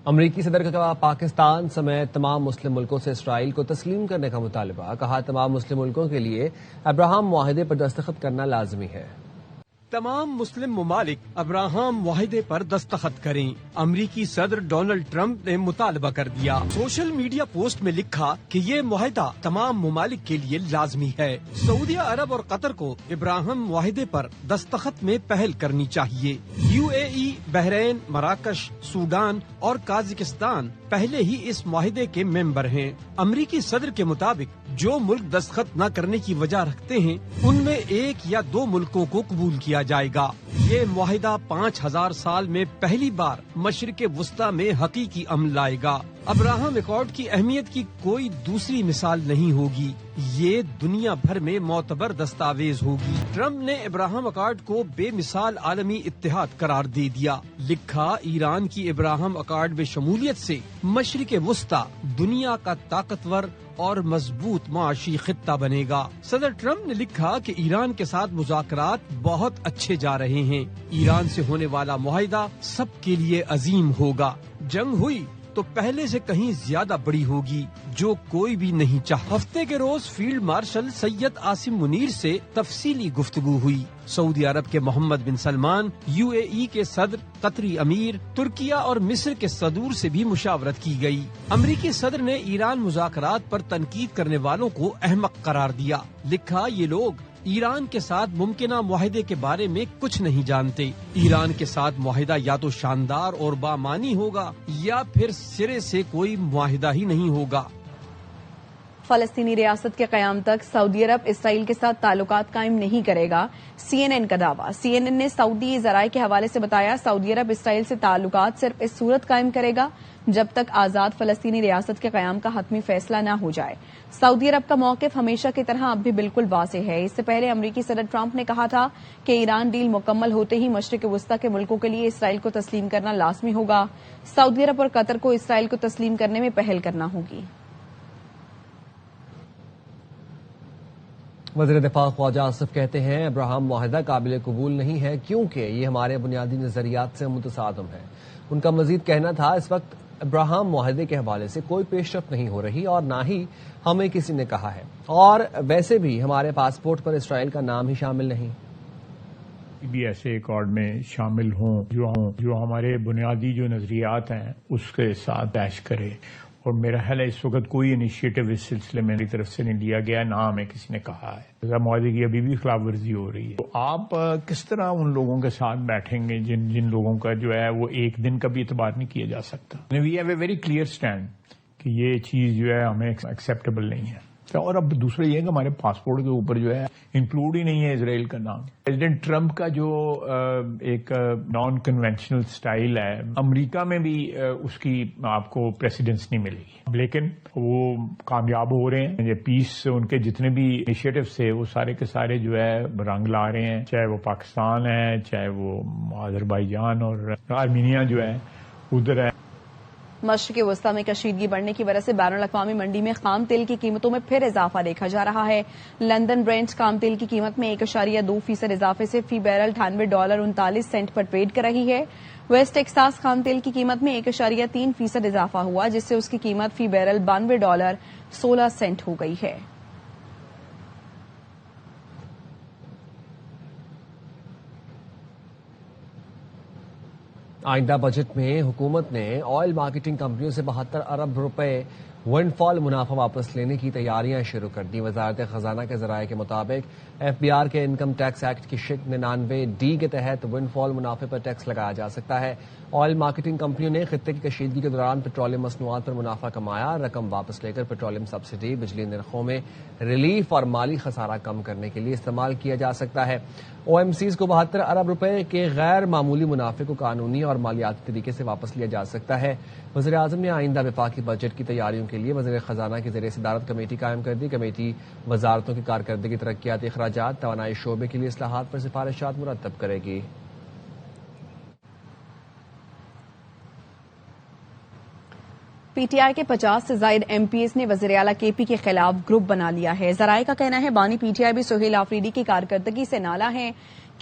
امریکی صدر کا پاکستان سمیت تمام مسلم ملکوں سے اسرائیل کو تسلیم کرنے کا مطالبہ، کہا تمام مسلم ملکوں کے لیے ابراہم معاہدے پر دستخط کرنا لازمی ہے۔ تمام مسلم ممالک ابراہم معاہدے پر دستخط کریں، امریکی صدر ڈونلڈ ٹرمپ نے مطالبہ کر دیا۔ سوشل میڈیا پوسٹ میں لکھا کہ یہ معاہدہ تمام ممالک کے لیے لازمی ہے۔ سعودی عرب اور قطر کو ابراہم معاہدے پر دستخط میں پہل کرنی چاہیے۔ UAE، بحرین، مراکش، سوڈان اور قازقستان پہلے ہی اس معاہدے کے ممبر ہیں۔ امریکی صدر کے مطابق جو ملک دستخط نہ کرنے کی وجہ رکھتے ہیں ان میں 1 یا 2 ملکوں کو قبول کیا جائے گا۔ یہ معاہدہ 5000 سال میں پہلی بار مشرق وسطی میں حقیقی امن لائے گا۔ ابراہم ایکارڈ کی اہمیت کی کوئی دوسری مثال نہیں ہوگی، یہ دنیا بھر میں معتبر دستاویز ہوگی۔ ٹرمپ نے ابراہم ایکارڈ کو بے مثال عالمی اتحاد قرار دے دیا۔ لکھا، ایران کی ابراہم ایکارڈ میں شمولیت سے مشرق وسطی دنیا کا طاقتور اور مضبوط معاشی خطہ بنے گا۔ صدر ٹرمپ نے لکھا کہ ایران کے ساتھ مذاکرات بہت اچھے جا رہے ہیں، ایران سے ہونے والا معاہدہ سب کے لیے عظیم ہوگا۔ جنگ ہوئی تو پہلے سے کہیں زیادہ بڑی ہوگی، جو کوئی بھی نہیں چاہتا۔ ہفتے کے روز فیلڈ مارشل سید عاصم منیر سے تفصیلی گفتگو ہوئی۔ سعودی عرب کے محمد بن سلمان، UAE کے صدر، قطری امیر، ترکیہ اور مصر کے صدور سے بھی مشاورت کی گئی۔ امریکی صدر نے ایران مذاکرات پر تنقید کرنے والوں کو احمق قرار دیا۔ لکھا، یہ لوگ ایران کے ساتھ ممکنہ معاہدے کے بارے میں کچھ نہیں جانتے۔ ایران کے ساتھ معاہدہ یا تو شاندار اور بامانی ہوگا یا پھر سرے سے کوئی معاہدہ ہی نہیں ہوگا۔ فلسطینی ریاست کے قیام تک سعودی عرب اسرائیل کے ساتھ تعلقات قائم نہیں کرے گا، CNN کا دعویٰ۔ CNN نے سعودی ذرائع کے حوالے سے بتایا، سعودی عرب اسرائیل سے تعلقات صرف اس صورت قائم کرے گا جب تک آزاد فلسطینی ریاست کے قیام کا حتمی فیصلہ نہ ہو جائے۔ سعودی عرب کا موقف ہمیشہ کی طرح اب بھی بالکل واضح ہے۔ اس سے پہلے امریکی صدر ٹرمپ نے کہا تھا کہ ایران ڈیل مکمل ہوتے ہی مشرق وسطی کے ملکوں کے لیے اسرائیل کو تسلیم کرنا لازمی ہوگا۔ سعودی عرب اور قطر کو اسرائیل کو تسلیم کرنے میں پہل کرنا ہوگی۔ وزیر دفاع خواجہ آصف کہتے ہیں ابراہم معاہدہ قابل قبول نہیں ہے کیونکہ یہ ہمارے بنیادی نظریات سے متصادم ہے۔ ان کا مزید کہنا تھا، اس وقت ابراہم معاہدے کے حوالے سے کوئی پیش رفت نہیں ہو رہی اور نہ ہی ہمیں کسی نے کہا ہے، اور ویسے بھی ہمارے پاسپورٹ پر اسرائیل کا نام ہی شامل نہیں۔ بھی ایسے ایکارڈ میں شامل ہوں جو ہمارے بنیادی جو نظریات ہیں اس کے ساتھ پیش کرے، اور میرا خیال ہے اس وقت کوئی انیشیٹو اس سلسلے میں میری طرف سے نہیں لیا گیا، نہ ہمیں کسی نے کہا ہے۔ معاہدے کی ابھی بھی خلاف ورزی ہو رہی ہے، تو آپ کس طرح ان لوگوں کے ساتھ بیٹھیں گے جن لوگوں کا جو ہے وہ ایک دن کا بھی اعتبار نہیں کیا جا سکتا۔ We have a very clear stand کہ یہ چیز جو ہے ہمیں ایکسیپٹیبل نہیں ہے۔ اور اب دوسرا یہ ہے کہ ہمارے پاسپورٹ کے اوپر جو ہے انکلوڈ ہی نہیں ہے اسرائیل کا نام۔ پریزیڈنٹ ٹرمپ کا جو ایک نان کنونشنل سٹائل ہے، امریکہ میں بھی اس کی آپ کو پریسیڈنس نہیں ملے گی، لیکن وہ کامیاب ہو رہے ہیں۔ یہ پیس ان کے جتنے بھی انیشیٹو تھے وہ سارے کے سارے جو ہے رنگ لا رہے ہیں، چاہے وہ پاکستان ہے، چاہے وہ آذربائیجان اور آرمینیا جو ہے ادھر ہے۔ مشرق وسطی میں کشیدگی بڑھنے کی وجہ سے بین الاقوامی منڈی میں خام تیل کی قیمتوں میں پھر اضافہ دیکھا جا رہا ہے۔ لندن برینٹ خام تیل کی قیمت میں 1.2% اضافے سے فی بیرل $98.39 پر ٹریڈ کر رہی ہے۔ ویسٹ ٹیکساس خام تیل کی قیمت میں 1.3% اضافہ ہوا، جس سے اس کی قیمت فی بیرل $92.16 ہو گئی ہے۔ آئندہ بجٹ میں حکومت نے آئل مارکیٹنگ کمپنیوں سے 72 ارب روپے ونڈ فال منافع واپس لینے کی تیاریاں شروع کر دی۔ وزارت خزانہ کے ذرائع کے مطابق FBR کے انکم ٹیکس ایکٹ کی شق 99D کے تحت ونڈ فال منافع پر ٹیکس لگایا جا سکتا ہے۔ آئل مارکیٹنگ کمپنیوں نے خطے کی کشیدگی کے دوران پیٹرولیم مصنوعات پر منافع کمایا، رقم واپس لے کر پیٹرولیم سبسڈی، بجلی نرخوں میں ریلیف اور مالی خسارہ کم کرنے کے لیے استعمال کیا جا سکتا ہے۔ OMCs کو 72 ارب روپے کے غیر معمولی منافع کو قانونی اور مالیاتی طریقے سے واپس لیا جا سکتا ہے۔ وزیر اعظم نے آئندہ وفاقی بجٹ کی تیاریوں کے لیے وزیر خزانہ کی زیر صدارت کمیٹی قائم کر دی۔ کمیٹی وزارتوں کی کارکردگی، ترقیاتی اخراجات، توانائی شعبے کے لیے اصلاحات پر سفارشات مرتب کرے گی۔ PTI کے 50 سے زائد MPs نے وزیر اعلیٰ KP کے خلاف گروپ بنا لیا ہے۔ ذرائع کا کہنا ہے بانی PTI بھی سہیل آفریدی کی کارکردگی سے نالاں ہیں۔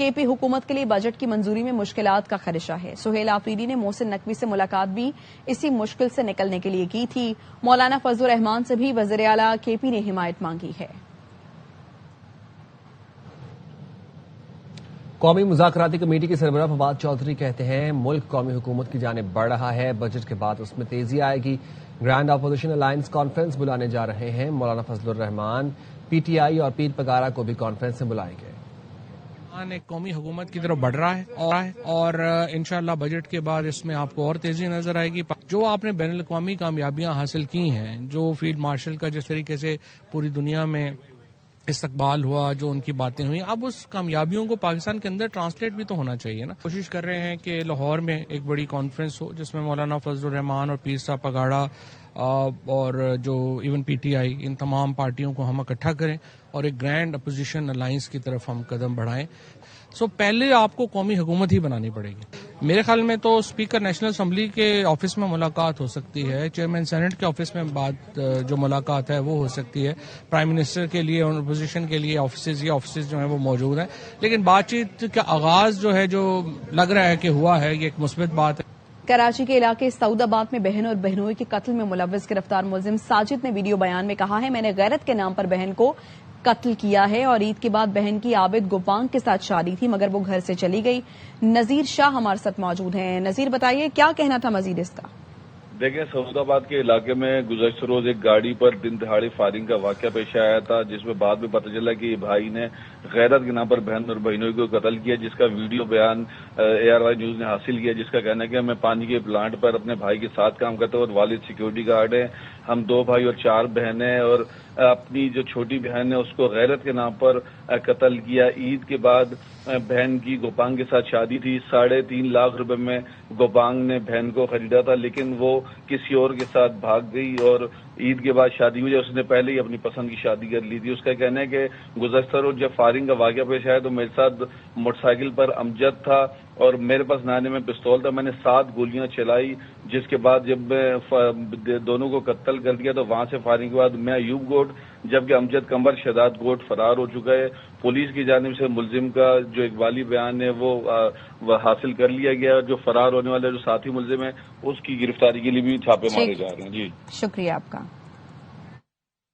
کے پی حکومت کے لیے بجٹ کی منظوری میں مشکلات کا خدشہ ہے. سہیل آفریدی نے محسن نقوی سے ملاقات بھی اسی مشکل سے نکلنے کے لیے کی تھی. مولانا فضل الرحمان سے بھی وزیر اعلیٰ کے پی نے حمایت مانگی ہے. قومی مذاکراتی کمیٹی کے سربراہ فواد چودھری کہتے ہیں ملک قومی حکومت کی جانب بڑھ رہا ہے. بجٹ کے بعد اس میں تیزی آئے گی. گرینڈ اپوزیشن الائنس کانفرنس بلانے جا رہے ہیں. مولانا فضل الرحمان پی ٹی آئی اور پیر پگارا کو بھی کانفرنس میں بلائیں گے. ایک قومی حکومت کی طرف بڑھ رہا ہے اور انشاءاللہ بجٹ کے بعد اس میں آپ کو اور تیزی نظر آئے گی. جو آپ نے بین الاقوامی کامیابیاں حاصل کی ہیں, جو فیلڈ مارشل کا جس طریقے سے پوری دنیا میں استقبال ہوا, جو ان کی باتیں ہوئی, اب اس کامیابیوں کو پاکستان کے اندر ٹرانسلیٹ بھی تو ہونا چاہیے نا. کوشش کر رہے ہیں کہ لاہور میں ایک بڑی کانفرنس ہو جس میں مولانا فضل الرحمان اور پیر صاحب پگاڑا اور جو ایون پی ٹی آئی, ان تمام پارٹیوں کو ہم اکٹھا کریں اور ایک گرینڈ اپوزیشن الائنس کی طرف ہم قدم بڑھائیں. پہلے آپ کو قومی حکومت ہی بنانی پڑے گی. میرے خیال میں تو اسپیکر نیشنل اسمبلی کے آفس میں ملاقات ہو سکتی ہے, چیئرمین سینٹ کے آفس میں بات جو ملاقات ہے وہ ہو سکتی ہے. پرائم منسٹر کے لیے اور اپوزیشن کے لیے آفیسز جو ہیں وہ موجود ہیں, لیکن بات چیت کا آغاز جو ہے جو لگ رہا ہے کہ ہوا ہے, یہ ایک مثبت بات ہے. کراچی کے علاقے سعود آباد میں بہن اور بہنوئی کے قتل میں ملوث گرفتار ملزم ساجد نے ویڈیو بیان میں کہا ہے, میں نے غیرت کے نام پر بہن کو قتل کیا ہے اور عید کے بعد بہن کی عابد گوپانگ کے ساتھ شادی تھی مگر وہ گھر سے چلی گئی. نذیر شاہ ہمارے ساتھ موجود ہیں. نذیر, بتائیے کیا کہنا تھا مزید اس کا؟ دیکھیں, سعود آباد کے علاقے میں گزشتہ روز ایک گاڑی پر دن دہاڑی فائرنگ کا واقعہ پیش آیا تھا, جس میں بعد میں پتہ چلا کہ یہ بھائی نے غیرت کے نام پر بہن اور بہنوں کو قتل کیا, جس کا ویڈیو بیان ARY نیوز نے حاصل کیا, جس کا کہنا ہے کہ میں پانی کے پلانٹ پر اپنے بھائی کے ساتھ کام کرتا ہوں اور والد سیکیورٹی گارڈ ہیں. ہم 2 بھائی اور 4 بہنیں اور اپنی جو چھوٹی بہن ہے اس کو غیرت کے نام پر قتل کیا. عید کے بعد بہن کی گوپانگ کے ساتھ شادی تھی. 3.5 لاکھ روپے میں گوپانگ نے بہن کو خریدا تھا, لیکن وہ کسی اور کے ساتھ بھاگ گئی اور عید کے بعد شادی ہوئی. اس نے پہلے ہی اپنی پسند کی شادی کر لی تھی. اس کا کہنا ہے کہ گزشتہ روز جب فائرنگ کا واقعہ پیش آیا تو میرے ساتھ موٹر سائیکل پر امجد تھا اور میرے پاس نانے میں پستول تھا. میں نے 7 گولیاں چلائی, جس کے بعد جب میں دونوں کو قتل کر دیا تو وہاں سے فائرنگ کے بعد میں ایوب گوٹ جبکہ امجد قمر شہزاد گوٹ فرار ہو چکا ہے. پولیس کی جانب سے ملزم کا جو اقبالی بیان ہے وہ حاصل کر لیا گیا. جو فرار ہونے والا جو ساتھی ملزم ہے اس کی گرفتاری کے لیے بھی چھاپے مارے جا رہے ہیں. جی شکریہ آپ کا.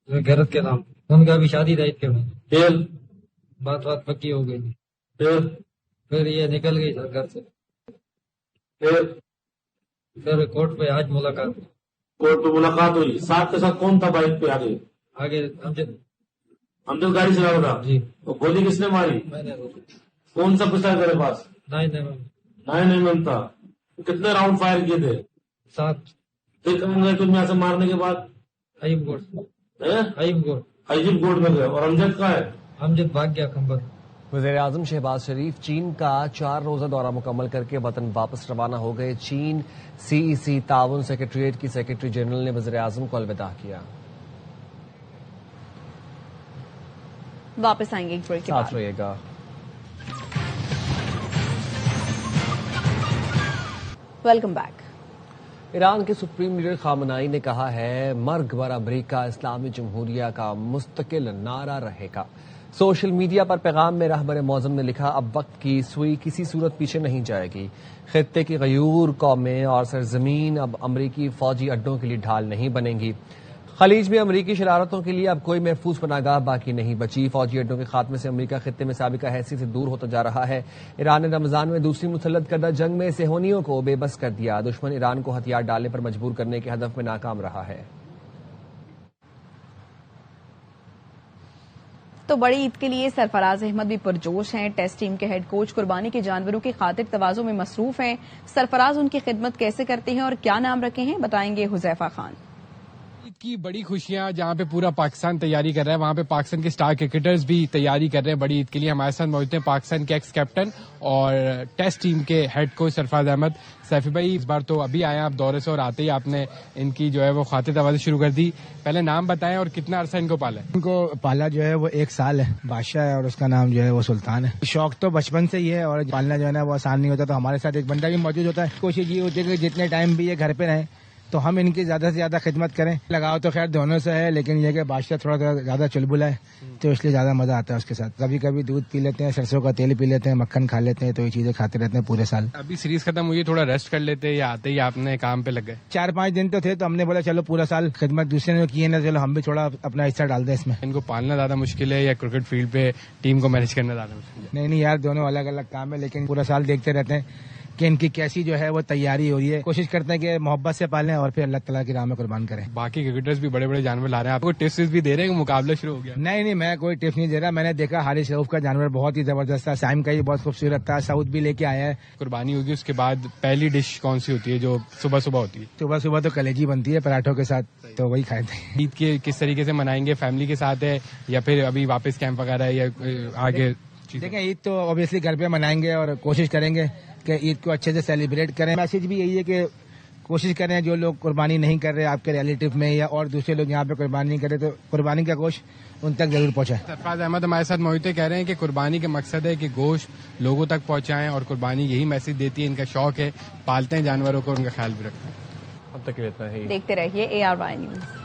غیرت کے نام ان کا بھی شادی تھا کے میں بات پکی ہو گئی, پھر یہ نکل گئی سر گھر سے. پھر کورٹ پہ آج ملاقات ہوئی. ساتھ کے ساتھ کون تھا بائک پہ آگے امجد گاڑی چلا رہا تھا جی. تو گولی کس نے ماری؟ میں نے. کون سا پستول تیرے پاس؟ 9mm تھا. کتنے راؤنڈ فائر کیے تھے؟ 7. پھر کہاں گئے تم یہاں سے مارنے کے بعد؟ ایوب گوٹ میں گئے. اور امجد کہاں ہے؟ امجد بھاگ گیا کمبر. وزیر اعظم شہباز شریف چین کا 4 روزہ دورہ مکمل کر کے وطن واپس روانہ ہو گئے. چین CEC تعاون سیکریٹریٹ کی سیکریٹری جنرل نے وزیر اعظم کو الوداع کیا. واپس آئیں گے ایک بریک کے بعد. ساتھ رہیے گا. Welcome back. ایران کے سپریم لیڈر خامنائی نے کہا ہے مرگ بر امریکہ اسلامی جمہوریہ کا مستقل نعرہ رہے گا. سوشل میڈیا پر پیغام میں رہبر معظم نے لکھا, اب وقت کی سوئی کسی صورت پیچھے نہیں جائے گی. خطے کی غیور قومیں اور سرزمین اب امریکی فوجی اڈوں کے لیے ڈھال نہیں بنیں گی. خلیج میں امریکی شرارتوں کے لیے اب کوئی محفوظ پناہگاہ باقی نہیں بچی. فوجی اڈوں کے خاتمے سے امریکہ خطے میں سابقہ حیثیت سے دور ہوتا جا رہا ہے. ایران نے رمضان میں دوسری مسلط کردہ جنگ میں صہیونیوں کو بے بس کر دیا. دشمن ایران کو ہتھیار ڈالنے پر مجبور کرنے کے ہدف میں ناکام رہا ہے. تو بڑی عید کے لیے سرفراز احمد بھی پرجوش ہیں. ٹیسٹ ٹیم کے ہیڈ کوچ قربانی کے جانوروں کی خاطر تواضع میں مصروف ہیں. سرفراز ان کی خدمت کیسے کرتے ہیں اور کیا نام رکھے ہیں, بتائیں گے حذیفہ خان. عید کی بڑی خوشیاں جہاں پہ پورا پاکستان تیاری کر رہا ہے, وہاں پہ پاکستان کے سٹار کرکٹرز بھی تیاری کر رہے ہیں بڑی عید کے لیے. ہمارے ساتھ موجود ہیں پاکستان کے ایکس کیپٹن اور ٹیسٹ ٹیم کے ہیڈ کوچ سرفراز احمد. سیفی بھائی, اس بار تو ابھی آئے ہیں آپ دورے سے اور آتے ہی آپ نے ان کی جو ہے وہ خاطر تواضع شروع کر دی. پہلے نام بتائیں اور کتنا عرصہ ان کو پالا ہے؟ ان کو پالا جو ہے وہ 1 سال ہے. بادشاہ ہے اور اس کا نام جو ہے وہ سلطان ہے. شوق تو بچپن سے ہی ہے اور پالنا جو ہے نا وہ آسان نہیں ہوتا, تو ہمارے ساتھ ایک بندہ بھی موجود ہوتا ہے. کوشش یہ ہوتی ہے کہ جتنے ٹائم بھی یہ گھر پہ رہیں تو ہم ان کی زیادہ سے زیادہ خدمت کریں. لگاؤ تو خیر دونوں سے ہے، لیکن یہ کہ بادشاہ تھوڑا زیادہ چلبلا ہے تو اس لیے زیادہ مزہ آتا ہے اس کے ساتھ. کبھی کبھی دودھ پی لیتے ہیں، سرسوں کا تیل پی لیتے ہیں، مکھن کھا لیتے ہیں، تو یہ چیزیں کھاتے رہتے ہیں پورے سال. ابھی سیریز ختم ہوئی، تھوڑا ریسٹ کر لیتے یا آتے ہی آپ نے کام پہ لگ گئے؟ 4-5 دن تو تھے، تو ہم نے بولا چلو پورا سال خدمت دوسرے نے کی ہے نا، چلو ہم بھی تھوڑا اپنا حصہ ڈال دیں اس میں. ان کو پالنا زیادہ مشکل ہے یا کرکٹ فیلڈ پہ ٹیم کو مینج کرنا زیادہ مشکل ہے؟ نہیں یار، دونوں الگ الگ کام ہے، لیکن پورا سال دیکھتے رہتے ہیں کہ ان کی کیسی جو ہے وہ تیاری ہو رہی ہے. کوشش کرتے ہیں کہ محبت سے پالیں اور پھر اللہ تعالیٰ کی راہ میں قربان کریں. باقی کرکٹرز بھی بڑے بڑے جانور لا رہے ہیں، آپ کو ٹپس بھی دے رہے ہیں کہ مقابلہ شروع ہو گیا؟ نہیں میں کوئی ٹپس نہیں دے رہا. میں نے دیکھا حارث رؤف کا جانور بہت ہی زبردست تھا، سائم کا ہی بہت خوبصورت تھا، سعود بھی لے کے آیا ہے. قربانی ہوگی، اس کے بعد پہلی ڈش کون سی ہوتی ہے جو صبح صبح ہوتی ہے؟ صبح صبح تو کلیجی بنتی ہے پراٹھوں کے ساتھ، تو وہی کھائے تھے. عید کے کس طریقے سے منائیں گے؟ فیملی کے ساتھ ہے یا پھر ابھی واپس کیمپ وغیرہ ہے یا آگے؟ دیکھیں عید تو اوبیسلی گھر پہ منائیں گے اور کوشش کریں گے کہ عید کو اچھے سے سیلیبریٹ کریں. میسج بھی یہی ہے کہ کوشش کریں جو لوگ قربانی نہیں کر رہے آپ کے ریلیٹو میں یا اور دوسرے لوگ یہاں پہ قربانی نہیں کر رہے، تو قربانی کا گوشت ان تک ضرور پہنچائے. سرفراز احمد ہمارے ساتھ موجود کہہ رہے ہیں کہ قربانی کا مقصد ہے کہ گوشت لوگوں تک پہنچائیں، اور قربانی یہی میسج دیتی ہے. ان کا شوق ہے، پالتے ہیں جانوروں کو، ان کا خیال بھی رکھتے ہیں. اب تک اتنا ہی. دیکھتے رہیے ARY نیوز.